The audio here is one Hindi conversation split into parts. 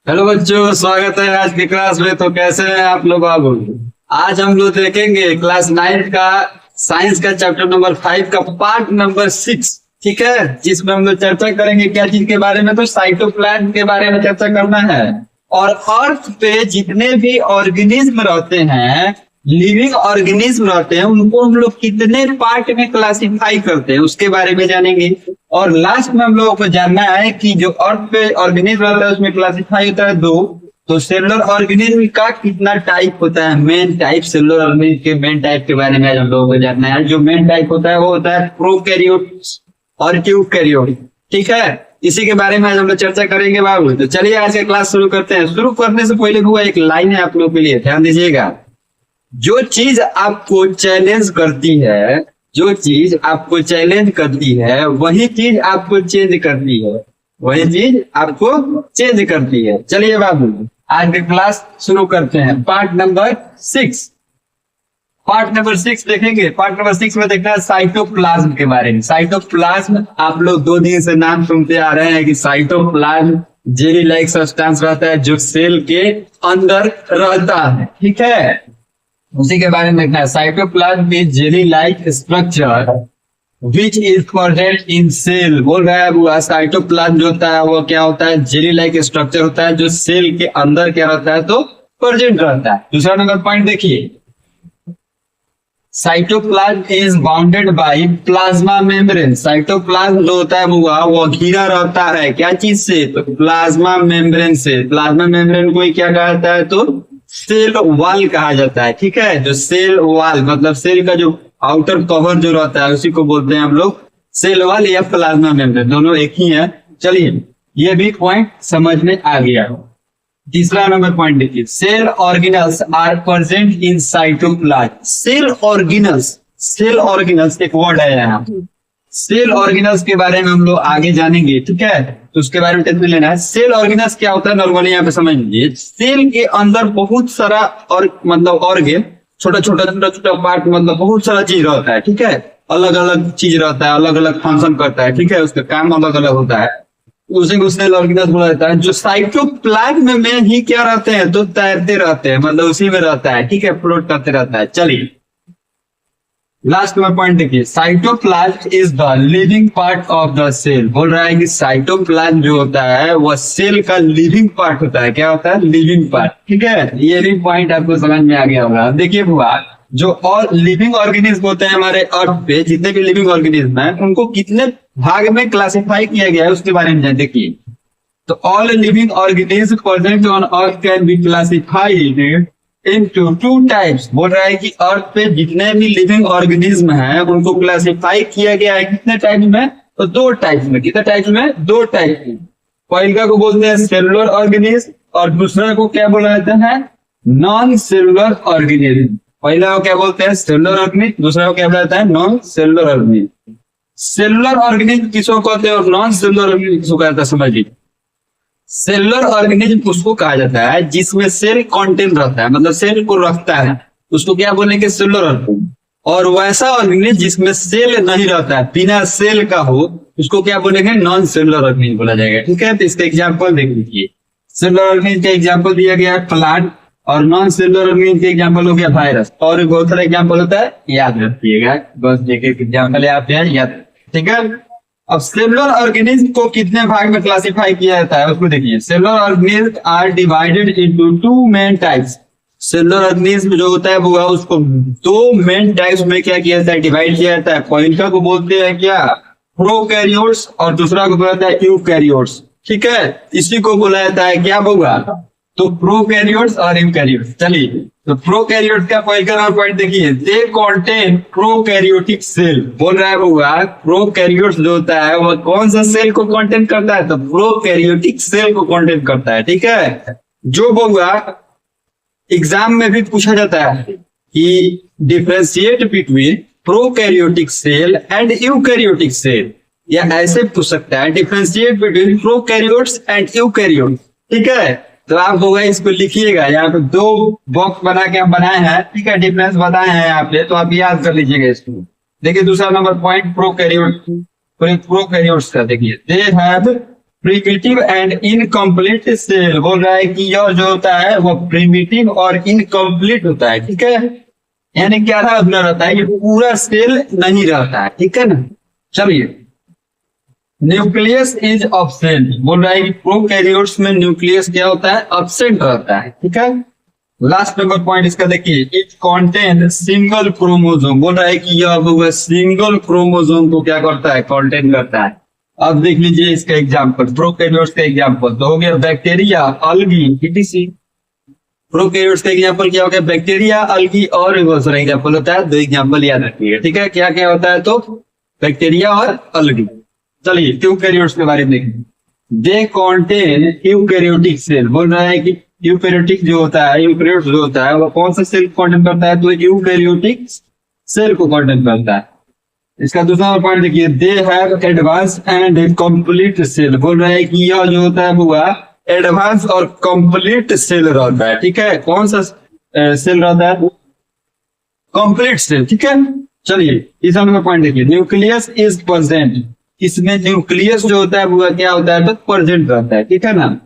हेलो बच्चों, स्वागत है आज की क्लास में। तो कैसे हैं आप लोग बाबू? आज हम लोग देखेंगे क्लास 9 का साइंस का चैप्टर नंबर 5 का पार्ट नंबर 6। ठीक है, जिसमें हम लोग चर्चा करेंगे क्या चीज के बारे में? तो साइटोप्लाज्म के बारे में चर्चा करना है। और अर्थ पे जितने भी ऑर्गेनिज्म रहते हैं, लिविंग ऑर्गेनिज्म रहते हैं, उनको हम लोग कितने पार्ट में क्लासिफाई करते हैं उसके बारे में जानेंगे। और लास्ट में हम लोगों को जानना है कि जो अर्थ पे ऑर्गेनिज्म रहता है उसमें क्लासिफाई होता है 2। तो सेलुलर ऑर्गेनिज्म का कितना टाइप होता है? मेन टाइप, सेलुलर ऑर्गेनिज्म के मेन टाइप के बारे में आज हम लोगों को जानना है। जो मेन टाइप होता है वो होता है प्रोकैरियोट्स और यूकैरियोट। ठीक है, इसी के बारे में आज हम लोग चर्चा करेंगे बाबू। तो चलिए आज का क्लास शुरू करते हैं। शुरू करने से पहले हुआ एक लाइन है आप लोगों के लिए, ध्यान दीजिएगा। जो चीज आपको चैलेंज करती है, जो चीज आपको चैलेंज करती है वही चीज आपको चेंज करती है, वही चीज आपको चेंज करती है। चलिए बाबू आज की क्लास शुरू करते हैं। पार्ट नंबर 6 देखेंगे। पार्ट नंबर 6 में देखना है साइटोप्लाज्म के बारे में। साइटोप्लाज्म आप लोग 2 दिन से नाम सुनते आ रहे हैं कि साइटोप्लाज्म जेली लाइक सब्सटेंस रहता है जो सेल के अंदर रहता है। ठीक है, उसी के बारे में देखना है। Cytoplasm is jelly like structure which is present in cell. बोल रहा है वो साइटोप्लाज्म जो होता है वो क्या होता है? जेली लाइक स्ट्रक्चर होता है जो सेल के अंदर क्या रहता है? तो प्रेजेंट रहता है। दूसरा नंबर पॉइंट देखिए, cytoplasm is bounded by plasma membrane. Cytoplasm जो होता है वो घिरा रहता है क्या चीज से? तो प्लाज्मा मेम्ब्रेन से। प्लाज्मा मेम्ब्रेन को क्या कहता है? तो सेल वॉल कहा जाता है। ठीक है, जो सेल वॉल मतलब सेल का जो आउटर कवर जो रहता है उसी को बोलते हैं हम लोग सेल वॉल या प्लाज्मा मेम्ब्रेन, दोनों एक ही है। चलिए ये भी पॉइंट समझ में आ गया। तीसरा नंबर पॉइंट देखिए, cell organelles are present in cytoplasm. Cell organelles एक वर्ड है यहाँ। सेल ऑर्गेनल्स के बारे में हम लोग आगे जानेंगे। ठीक है, तो उसके बारे में टेंशन लेना है। सेल ऑर्गेनल्स क्या होता है नॉर्मली यहाँ पे समझ लीजिए। सेल के अंदर बहुत सारा और मतलब ऑर्गेन, छोटा छोटा पार्ट, मतलब बहुत सारा चीज रहता है। ठीक है, अलग अलग चीज रहता है, अलग अलग फंक्शन करता है। ठीक है, उसका काम अलग अलग होता है, उसी को सेल ऑर्गेनल्स बोला जाता है। जो साइटोप्लाज्म में ही क्या रहते हैं? तो तैरते रहते हैं, मतलब उसी में रहता है। ठीक है, फ्लोट करते रहता है। चलिए लास्ट में पॉइंट देखिए, cytoplasm is the living part of the cell. बोल रहा है कि साइटोप्लाज्म जो होता है वह सेल का लिविंग पार्ट होता है। क्या होता है? Living part. ठीक है, ये भी पॉइंट आपको समझ में आ गया होगा। देखिए बुआ, जो और लिविंग ऑर्गेनिज्म होते हैं हमारे अर्थ पे, जितने भी लिविंग ऑर्गेनिज्म है उनको कितने भाग में क्लासिफाई किया गया है उसके बारे में देखिए। तो all living organism present on earth can be classified into 2 types. बोल रहा है कि अर्थ पे जितने भी लिविंग ऑर्गेनिज्म हैं उनको क्लासिफाई किया गया है कितने टाइप्स में? तो 2 टाइप्स में। कितने टाइप्स में? 2 टाइप में। पहला को बोलते हैं सेलुलर ऑर्गेनिज्म और दूसरा को क्या बोला जाता है? Non cellular organism. पहला को क्या बोलते हैं? Cellular organism. दूसरा को क्या बोला जाता है? Non cellular organism. Cellular organism किसको कहते हैं और नॉन सेलुलर ऑर्गेनिज्म किसको कहता है? समझिए, सेलुलर ऑर्गेनिज्म उसको कहा जाता है जिसमें सेल कंटेंट रहता है, मतलब सेल को रखता है, उसको क्या बोलेंगे? Cellular organism. और वैसा ऑर्गेनिज्म जिसमें सेल नहीं रहता है, बिना सेल का हो, उसको क्या बोलेंगे? नॉन सेलुलर ऑर्गेनिज्म बोला जाएगा। ठीक है, तो इसका एग्जांपल देख लीजिए। सेलुलर ऑर्गेनिज्म का एग्जांपल दिया गया है प्लांट, और नॉन सेलुलर ऑर्गेनिज्म का एग्जांपल हो गया वायरस। और बहुत सारा एग्जांपल होता है, याद रखिएगा, बस एक एग्जांपल आप याद। ठीक है, अब सेलुलर ऑर्गेनिज्म को कितने भाग में क्लासिफाई किया जाता है उसको देखिए। Cellular organism are divided into 2 main types. Cellular organism जो होता है वो उसको 2 मेन टाइप्स में क्या किया जाता है? डिवाइड किया जाता है। पहला को बोलते हैं क्या? प्रोकैरियोट्स, और दूसरा को बोला जाता है यूकैरियोट्स। ठीक है, इसी को बोला जाता है क्या होगा? तो प्रोकैरियोट्स और यूकैरियोट्स। चलिए, तो प्रोकैरियोट का पहला पॉइंट देखिए, दे कंटेन प्रोकैरियोटिक सेल। बोल रहा है होगा प्रोकैरियोट्स जो होता है वो कौन सा सेल को कंटेन करता है? तो प्रोकैरियोटिक सेल को कंटेन करता है। ठीक है, जो होगा एग्जाम में भी पूछा जाता है कि differentiate between prokaryotic cell and eukaryotic cell, या ऐसे पूछ सकता है differentiate between prokaryotes and eukaryotes. ठीक है, तो आप होगा इसको लिखिएगा। यहाँ पे 2 बॉक्स बना के हम बनाए हैं। ठीक है, डिफरेंस बताए हैं यहाँ पे, तो आप याद कर लीजिएगा इसको। देखिए दूसरा नंबर पॉइंट प्रोकैरियोट्स का देखिए, they have primitive and incomplete cell बोल रहा है कि यह जो होता है वो प्रिमिटिव और इनकम्प्लीट होता है, ठीक है। यानी क्या था उसमें रहता है, ये पूरा सेल नहीं रहता है, ठीक है ना। चलिए, न्यूक्लियस इज ऑब्सेंट बोल रहा है कि प्रोकैरियोट्स में न्यूक्लियस क्या होता है, अब्सेंट रहता है, ठीक है। लास्ट नंबर पॉइंट इसका देखिए, इट कॉन्टेन सिंगल क्रोमोसोम बोल रहा है कि यह सिंगल क्रोमोसोम को क्या करता है, कॉन्टेन करता है। अब देख लीजिए इसका एग्जाम्पल, प्रोकैरियोट्स का एग्जाम्पल तो हो गया बैक्टीरिया, अल्गी, ईटीसी। प्रोकैरियोट्स का एग्जाम्पल क्या हो गया, बैक्टीरिया, अल्गी, और भी बहुत सारा एग्जाम्पल होता है, 2 एग्जाम्पल याद रखिएगा, ठीक है। क्या क्या होता है, तो बैक्टीरिया और अल्गी। चलिए यूकैरियोट्स के बारे में देखें। दे कॉन्टेन यूकैरियोटिक सेल बोल रहा है कि यूकैरियोटिक जो होता है, यूकैरियोट्स जो होता है वो कौन सा सेल कॉन्टेन करता है, तो यूकैरियोटिक सेल को कॉन्टेन करता है। इसका दूसरा पॉइंट देखिए, they have advance and complete cell बोल रहा है कि यह जो होता है वो एडवांस और कंप्लीट सेल रहता है, ठीक है। कौन सा सेल रहता है, कंप्लीट सेल, ठीक है। चलिए तीसरा नंबर पॉइंट देखिए, न्यूक्लियस इज प्रेजेंट, इसमें न्यूक्लियस जो होता है वो क्या होता है, तो प्रेजेंट रहता है, ठीक है ना।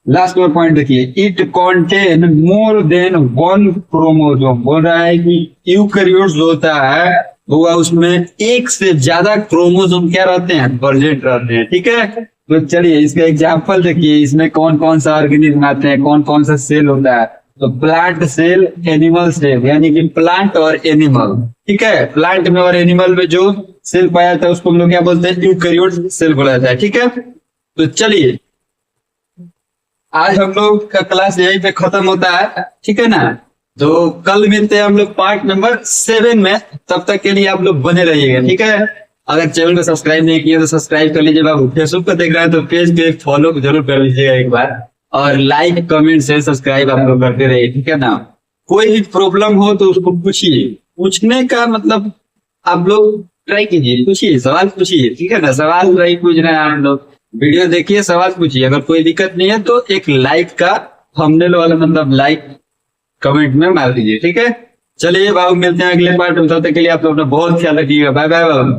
लास्ट नंबर पॉइंट देखिए, it contain more than 1 chromosome बोल रहा है कि यूकैरियोट्स जो होता है वो उसमें एक से ज्यादा क्रोमोसोम क्या रहते हैं, प्रेजेंट रहते हैं, ठीक है। तो चलिए इसका एग्जाम्पल देखिए, इसमें कौन कौन सा ऑर्गेनिज्म आते हैं, कौन कौन सा सेल होता है, तो प्लांट सेल, एनिमल सेल, यानी कि प्लांट और एनिमल, ठीक है। प्लांट में और एनिमल में जो सेल पाया जाता है उसको हम लोग क्या बोलते हैं, यूकैरियोट सेल बोला जाता है, ठीक है। तो चलिए आज हम लोग का क्लास यहीं पे खत्म होता है, ठीक है ना। तो कल मिलते हैं हम लोग पार्ट नंबर 7 में, तब तक के लिए आप लोग बने रहिएगा, ठीक है। अगर चैनल को सब्सक्राइब नहीं किया तो सब्सक्राइब कर लीजिए, बाबू फेसबुक पर देख रहे हैं तो पेज पे फॉलो जरूर कर लीजिएगा एक बार, और लाइक कमेंट शेयर सब्सक्राइब आप लोग करते रहिए, ठीक है ना। कोई भी प्रॉब्लम हो तो उसको पूछिए, पूछने का मतलब आप लोग ट्राई कीजिए, पूछिए, सवाल पूछिए, ठीक है ना। सवाल नहीं पूछना है, आप लोग वीडियो देखिए, सवाल पूछिए। अगर कोई दिक्कत नहीं है तो एक लाइक का थंबनेल वाला मतलब लाइक कमेंट में मार दीजिए, ठीक है। चलिए बाबू मिलते हैं अगले पार्ट में, तब तक के लिए आप लोग अपना बहुत ख्याल रखिएगा। बाय बाय बाबू।